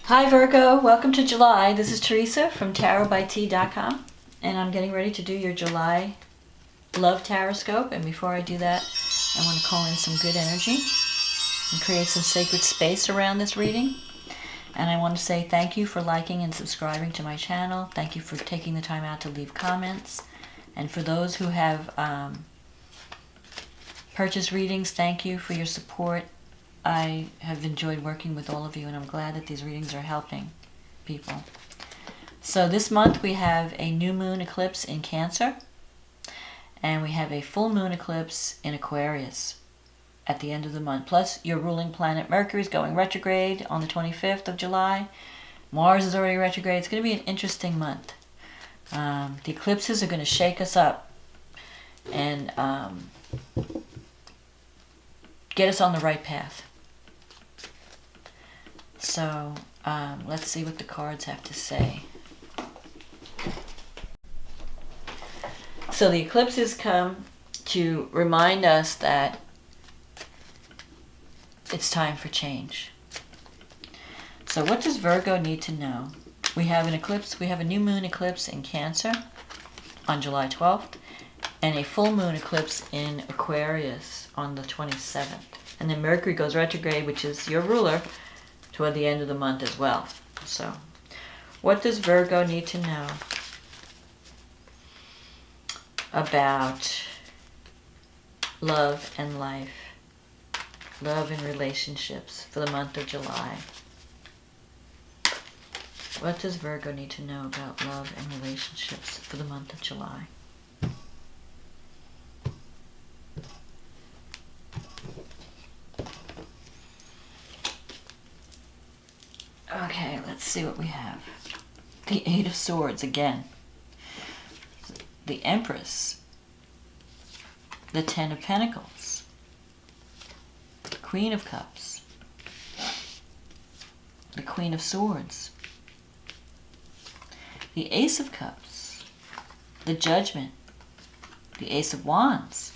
Hi Virgo, welcome to July. This is Teresa from tarotbyt.com, and I'm getting ready to do your July Love TarotScope. And before I do that, I want to call in some good energy and create some sacred space around this reading. And I want to say thank you for liking and subscribing to my channel. Thank you for taking the time out to leave comments. And for those who have purchased readings, thank you for your support. I have enjoyed working with all of you, and I'm glad that these readings are helping people. So this month we have a new moon eclipse in Cancer, and we have a full moon eclipse in Aquarius at the end of the month. Plus your ruling planet Mercury is going retrograde on the 25th of July. Mars is already retrograde. It's going to be an interesting month. The eclipses are going to shake us up and get us on the right path. So let's see what the cards have to say. So the eclipses come to remind us that it's time for change. So what does Virgo need to know? We have an eclipse, we have a new moon eclipse in Cancer on July 12th, and a full moon eclipse in Aquarius on the 27th. And then Mercury goes retrograde, which is your ruler, toward the end of the month as well. So, what does Virgo need to know about love and life, love and relationships for the month of July? What does Virgo need to know about love and relationships for the month of July? Okay, let's see what we have. The Eight of Swords again. The Empress. The Ten of Pentacles. The Queen of Cups. The Queen of Swords. The Ace of Cups. The Judgment. The Ace of Wands.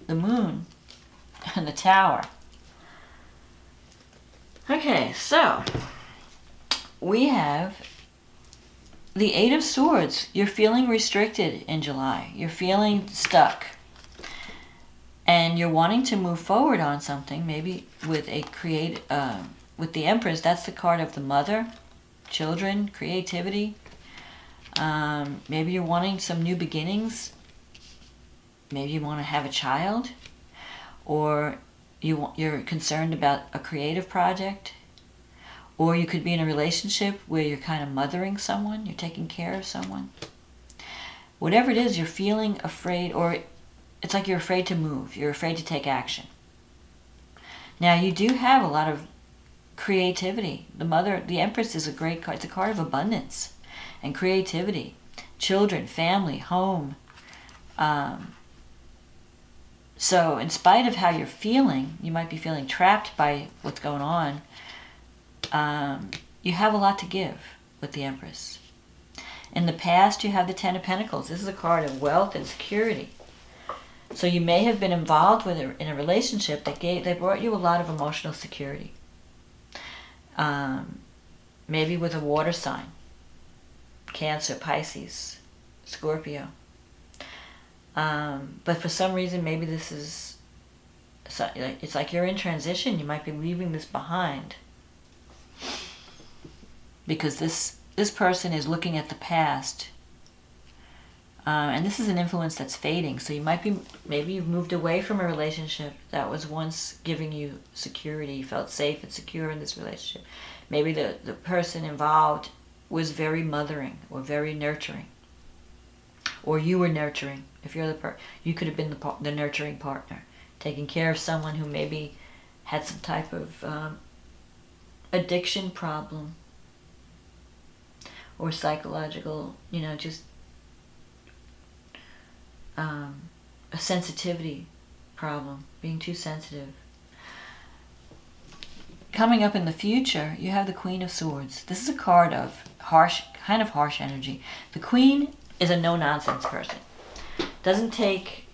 The Moon. And the Tower. Okay, so we have the Eight of Swords. You're feeling restricted in July. You're feeling stuck. And you're wanting to move forward on something, maybe with a with the Empress. That's the card of the mother, children, creativity. Maybe you're wanting some new beginnings. Maybe you want to have a child, or you're concerned about a creative project, or you could be in a relationship where you're kind of mothering someone, you're taking care of someone. Whatever it is, you're feeling afraid, or it's like you're afraid to move, you're afraid to take action. Now you do have a lot of creativity. The Empress is a great card. It's a card of abundance and creativity. Children, family, home. So in spite of how you're feeling, you might be feeling trapped by what's going on, you have a lot to give with the Empress. In the past, you have the Ten of Pentacles. This is a card of wealth and security. So you may have been involved in a relationship that brought you a lot of emotional security. Maybe with a water sign. Cancer, Pisces, Scorpio. But for some reason, maybe this is, it's like you're in transition. You might be leaving this behind. Because this person is looking at the past. And this is an influence that's fading. So maybe you've moved away from a relationship that was once giving you security. You felt safe and secure in this relationship. Maybe the person involved was very mothering or very nurturing. Or you were nurturing. If you're you could have been the nurturing partner, taking care of someone who maybe had some type of addiction problem, or psychological, just a sensitivity problem, being too sensitive. Coming up in the future, you have the Queen of Swords. This is a card of harsh energy. The Queen is a no-nonsense person. Doesn't take,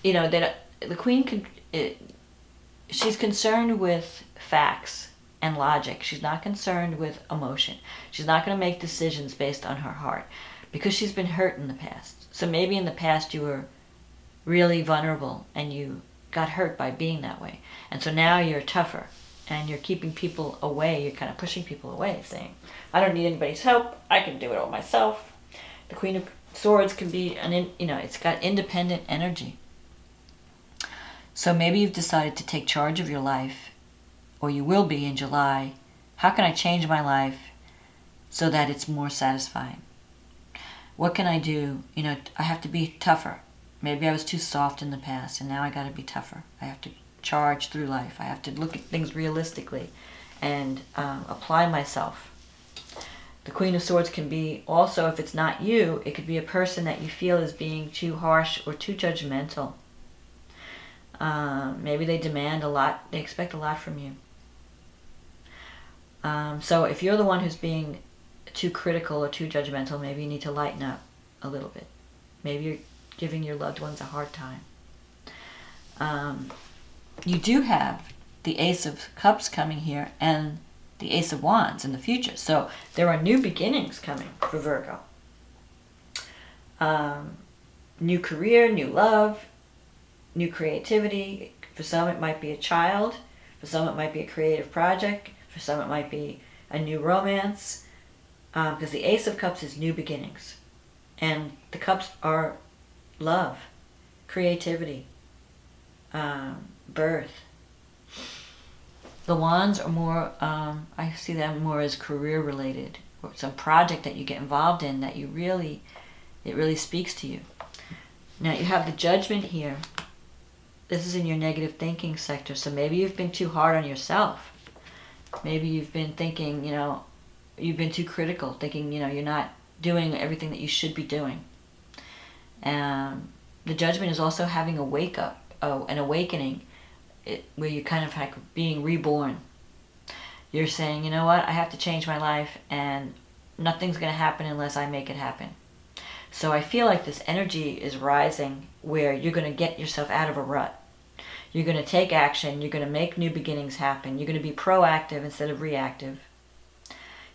the Queen she's concerned with facts and logic. She's not concerned with emotion. She's not going to make decisions based on her heart because she's been hurt in the past. So maybe in the past you were really vulnerable and you got hurt by being that way. And so now you're tougher and you're keeping people away. You're kind of pushing people away, saying, I don't need anybody's help. I can do it all myself. The Queen of Swords can be, it's got independent energy. So maybe you've decided to take charge of your life, or you will be in July. How can I change my life so that it's more satisfying? What can I do? I have to be tougher. Maybe I was too soft in the past, and now I got to be tougher. I have to charge through life. I have to look at things realistically and apply myself. The Queen of Swords can be also, if it's not you, it could be a person that you feel is being too harsh or too judgmental. Maybe they demand a lot. They expect a lot from you. So if you're the one who's being too critical or too judgmental, maybe you need to lighten up a little bit. Maybe you're giving your loved ones a hard time. You do have the Ace of Cups coming here and the Ace of Wands in the future. So there are new beginnings coming for Virgo. New career, new love, new creativity. For some it might be a child. For some it might be a creative project. For some it might be a new romance. Because the Ace of Cups is new beginnings. And the cups are love, creativity, birth. The Wands are more, I see them more as career related, or some project that you get involved in that it really speaks to you. Now you have the Judgment here. This is in your negative thinking sector, so maybe you've been too hard on yourself. Maybe you've been thinking, you've been too critical, thinking, you're not doing everything that you should be doing. The Judgment is also having a wake up, an awakening, where you're kind of like being reborn. You're saying, you know what, I have to change my life and nothing's going to happen unless I make it happen. So I feel like this energy is rising where you're going to get yourself out of a rut. You're going to take action. You're going to make new beginnings happen. You're going to be proactive instead of reactive.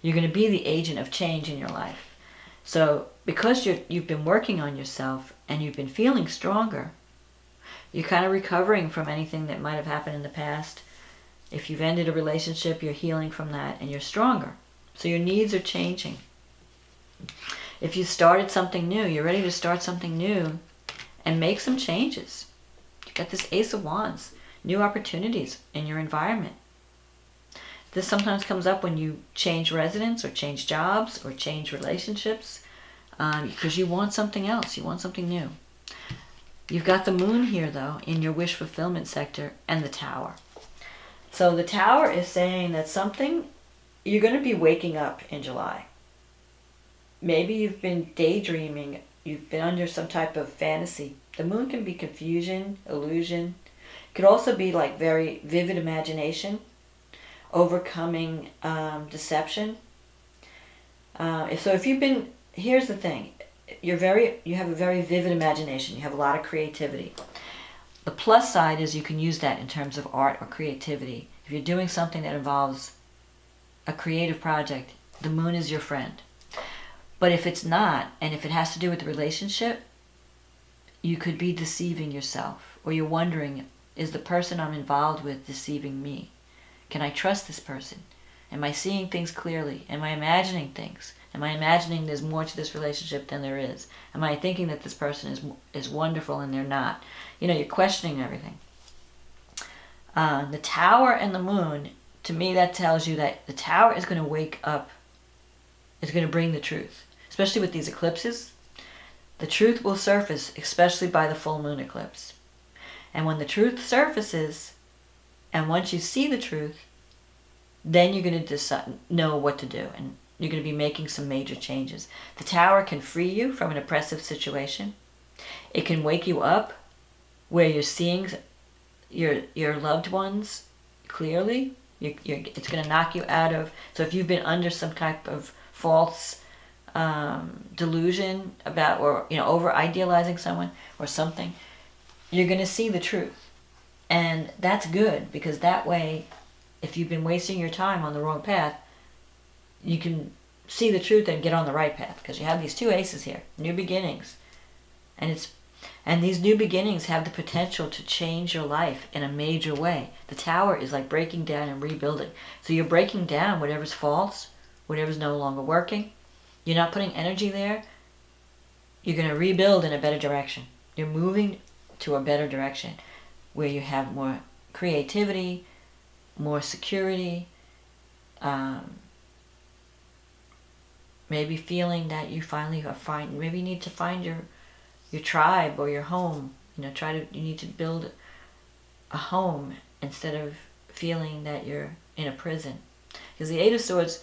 You're going to be the agent of change in your life. So because you've been working on yourself and you've been feeling stronger, you're kind of recovering from anything that might have happened in the past. If you've ended a relationship, you're healing from that and you're stronger. So your needs are changing. If you started something new, you're ready to start something new and make some changes. You've got this Ace of Wands, new opportunities in your environment. This sometimes comes up when you change residence or change jobs or change relationships because you want something else. You want something new. You've got the Moon here, though, in your wish fulfillment sector and the Tower. So the Tower is saying that you're going to be waking up in July. Maybe you've been daydreaming. You've been under some type of fantasy. The Moon can be confusion, illusion. It could also be like very vivid imagination, overcoming deception. Here's the thing. You have a very vivid imagination. You have a lot of creativity. The plus side is you can use that in terms of art or creativity. If you're doing something that involves a creative project, the Moon is your friend. But if it's not, and if it has to do with the relationship, you could be deceiving yourself. Or you're wondering, is the person I'm involved with deceiving me? Can I trust this person? Am I seeing things clearly? Am I imagining things? Am I imagining there's more to this relationship than there is? Am I thinking that this person is wonderful and they're not? You're questioning everything. The Tower and the Moon, to me that tells you that the Tower is going to wake up, is going to bring the truth. Especially with these eclipses, the truth will surface, especially by the full moon eclipse. And when the truth surfaces, and once you see the truth, then you're going to know what to do, and you're going to be making some major changes. The Tower can free you from an oppressive situation. It can wake you up where you're seeing your loved ones clearly. It's going to knock you out of... So if you've been under some type of false delusion about, or over idealizing someone or something, you're going to see the truth. And that's good, because that way if you've been wasting your time on the wrong path, you can see the truth and get on the right path, because you have these two aces here, new beginnings. And these new beginnings have the potential to change your life in a major way. The Tower is like breaking down and rebuilding. So you're breaking down whatever's false, whatever's no longer working. You're not putting energy there. You're going to rebuild in a better direction. You're moving to a better direction where you have more creativity, more security, maybe feeling that you finally maybe you need to find your tribe or your home. You need to build a home instead of feeling that you're in a prison. Because the Eight of Swords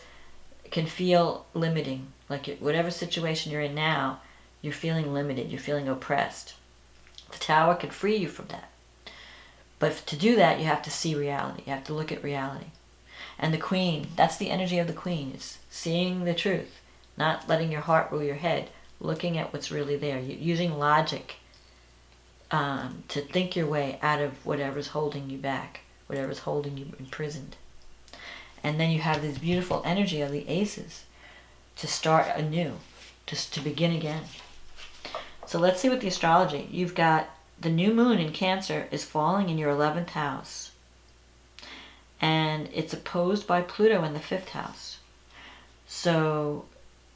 can feel limiting. Like whatever situation you're in now, you're feeling limited, you're feeling oppressed. The Tower can free you from that. But to do that, you have to see reality. You have to look at reality. And the Queen, that's the energy of the Queen. It's seeing the truth, not letting your heart rule your head, looking at what's really there, using logic to think your way out of whatever's holding you back, whatever's holding you imprisoned. And then you have this beautiful energy of the aces to start anew, just to begin again. So let's see what the astrology. You've got the new moon in Cancer is falling in your 11th house. And it's opposed by Pluto in the 5th house. So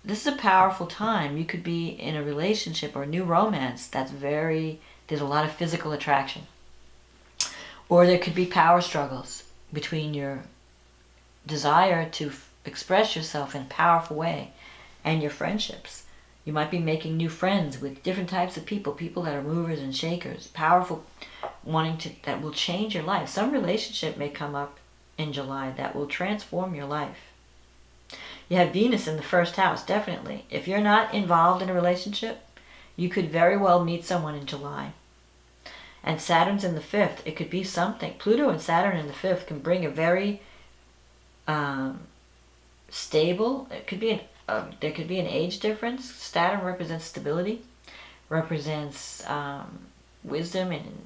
this is a powerful time. You could be in a relationship or a new romance there's a lot of physical attraction. Or there could be power struggles between your desire to express yourself in a powerful way and your friendships. You might be making new friends with different types of people that are movers and shakers, powerful, that will change your life. Some relationship may come up in July that will transform your life. You have Venus in the 1st house, definitely. If you're not involved in a relationship, you could very well meet someone in July. And Saturn's in the 5th. It could be something. Pluto and Saturn in the 5th can bring a very stable, there could be an age difference. Saturn represents stability, represents wisdom and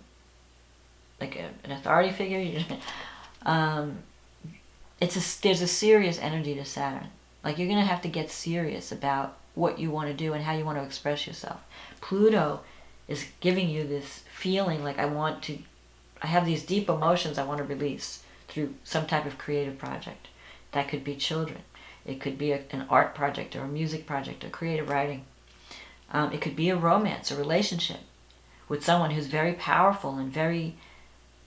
like an authority figure. There's a serious energy to Saturn. Like you're going to have to get serious about what you want to do and how you want to express yourself. Pluto is giving you this feeling like I have these deep emotions I want to release through some type of creative project. That could be children. It could be an art project or a music project or creative writing. It could be a romance, a relationship with someone who's very powerful and very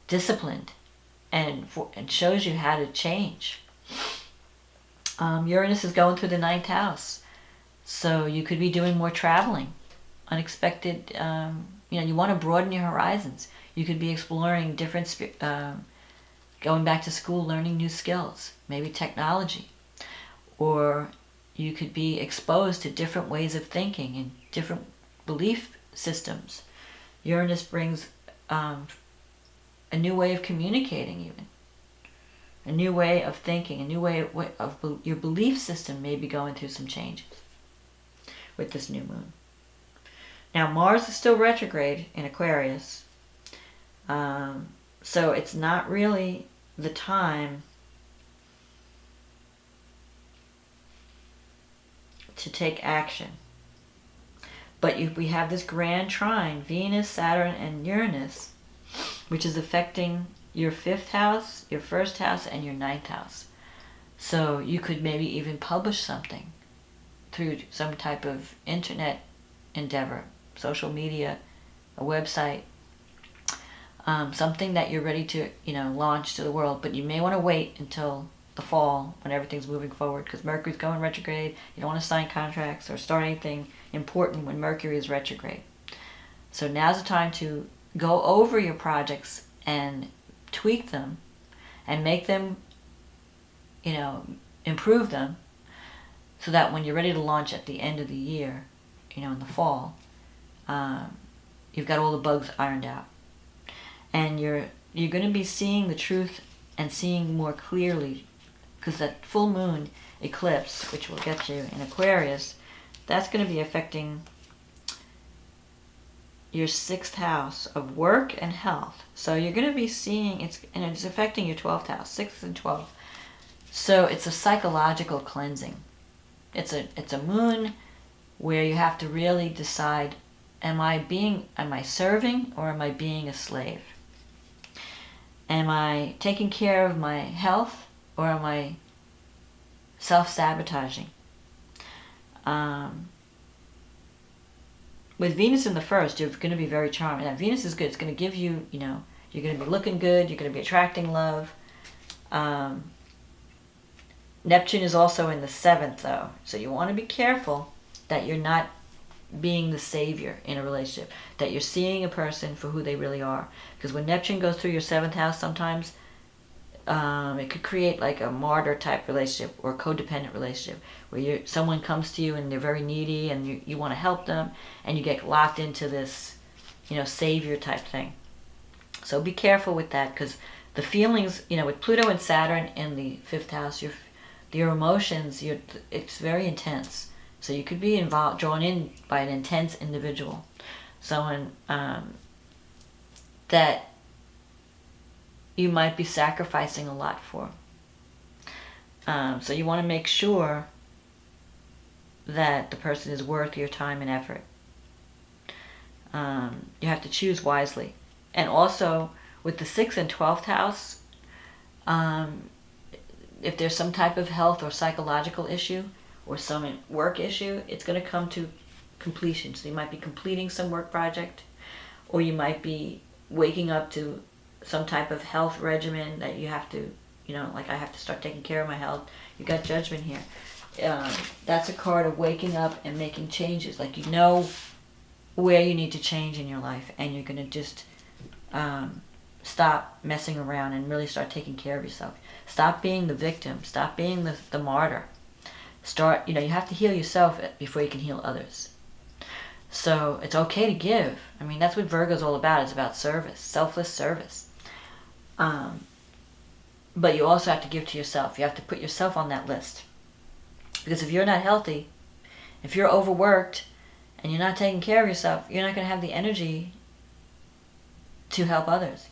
disciplined and shows you how to change. Uranus is going through the 9th house. So you could be doing more traveling, unexpected, you want to broaden your horizons. You could be exploring different, going back to school, learning new skills, maybe technology. Or you could be exposed to different ways of thinking and different belief systems. Uranus brings a new way of communicating even. A new way of thinking, a new way of your belief system may be going through some changes with this new moon. Now Mars is still retrograde in Aquarius. So it's not really the time to take action. But we have this grand trine, Venus, Saturn, and Uranus, which is affecting your 5th house, your 1st house, and your 9th house. So you could maybe even publish something through some type of internet endeavor, social media, a website, something that you're ready to, launch to the world. But you may want to wait until the fall when everything's moving forward, because Mercury's going retrograde. You don't want to sign contracts or start anything important when Mercury is retrograde. So now's the time to go over your projects and tweak them and make them, improve them, so that when you're ready to launch at the end of the year, in the fall, you've got all the bugs ironed out. And you're going to be seeing the truth and seeing more clearly, because that full moon eclipse, which will get you in Aquarius, that's going to be affecting your 6th house of work and health. So you're going to be seeing it's affecting your 12th house, 6th and 12th. So it's a psychological cleansing. It's a moon where you have to really decide, am I serving or am I being a slave? Am I taking care of my health or am I self-sabotaging? With Venus in the 1st, you're going to be very charming. Now, Venus is good. It's going to give you, you're going to be looking good. You're going to be attracting love. Neptune is also in the 7th, though. So you want to be careful that you're not being the savior in a relationship, that you're seeing a person for who they really are. Because when Neptune goes through your 7th house, sometimes it could create like a martyr type relationship or a codependent relationship where someone comes to you and they're very needy and you want to help them and you get locked into this, savior type thing. So be careful with that, because the feelings, with Pluto and Saturn in the 5th house, your emotions, it's very intense. So you could be drawn in by an intense individual, someone that you might be sacrificing a lot for. So you want to make sure that the person is worth your time and effort. You have to choose wisely. And also, with the 6th and 12th house, if there's some type of health or psychological issue or some work issue, it's going to come to completion. So you might be completing some work project, or you might be waking up to some type of health regimen that you have to, like I have to start taking care of my health. You got Judgment here. That's a card of waking up and making changes. Like where you need to change in your life, and you're going to just stop messing around and really start taking care of yourself. Stop being the victim. Stop being the martyr. Start, you have to heal yourself before you can heal others. So it's okay to give. I mean, that's what Virgo's all about. It's about service, selfless service. But you also have to give to yourself. You have to put yourself on that list. Because if you're not healthy, if you're overworked, and you're not taking care of yourself, you're not going to have the energy to help others,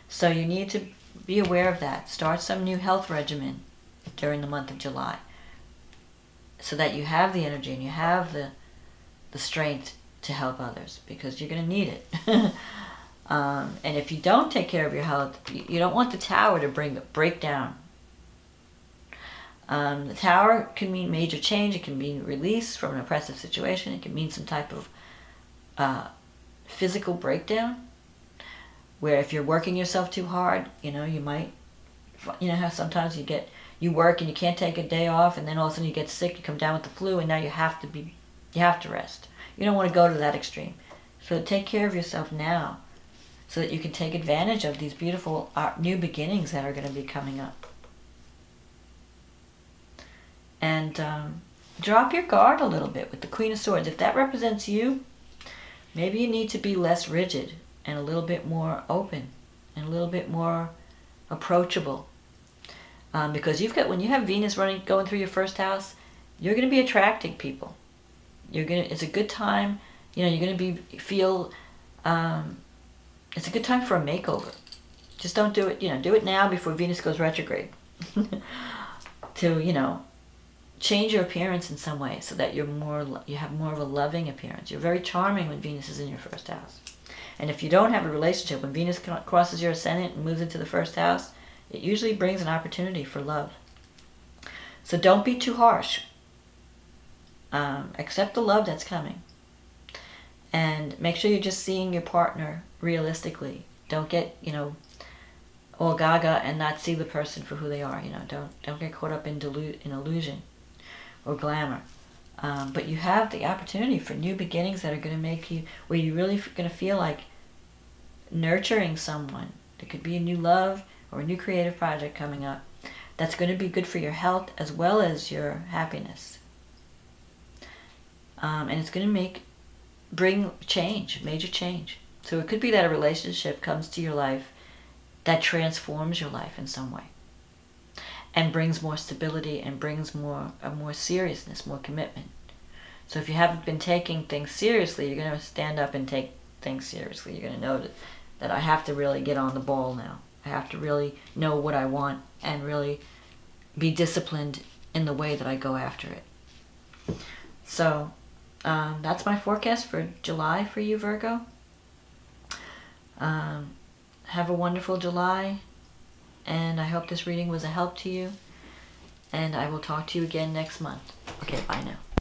So you need to be aware of that. Start some new health regimen during the month of July, so that you have the energy and you have the strength to help others, because you're going to need it. And if you don't take care of your health, you don't want the Tower to break down. The Tower can mean major change. It can mean release from an oppressive situation. It can mean some type of physical breakdown, where if you're working yourself too hard, you might, how sometimes you work and you can't take a day off, and then all of a sudden you get sick, you come down with the flu, and now you have to rest. You don't want to go to that extreme. So take care of yourself now, so that you can take advantage of these beautiful new beginnings that are going to be coming up. And drop your guard a little bit with the Queen of Swords. If that represents you, maybe you need to be less rigid and a little bit more open and a little bit more approachable. Because when you have Venus going through your 1st house, you're going to be attracting people. It's a good time. You're going to feel. It's a good time for a makeover. Just don't do it. Do it now before Venus goes retrograde. To change your appearance in some way, so that you have more of a loving appearance. You're very charming when Venus is in your 1st house. And if you don't have a relationship, when Venus crosses your ascendant and moves into the 1st house, it usually brings an opportunity for love. So don't be too harsh. Accept the love that's coming. And make sure you're just seeing your partner realistically. Don't get, all gaga and not see the person for who they are. Don't get caught up in illusion or glamour. But you have the opportunity for new beginnings that are going to make you, where you're really going to feel like nurturing someone. It could be a new love or a new creative project coming up that's going to be good for your health as well as your happiness. And it's going to bring change, major change. So it could be that a relationship comes to your life that transforms your life in some way, and brings more stability and brings more seriousness, more commitment. So if you haven't been taking things seriously, you're going to stand up and take things seriously. You're going to know that I have to really get on the ball now. I have to really know what I want and really be disciplined in the way that I go after it. So that's my forecast for July for you, Virgo. Have a wonderful July, and I hope this reading was a help to you, and I will talk to you again next month. Okay, bye now.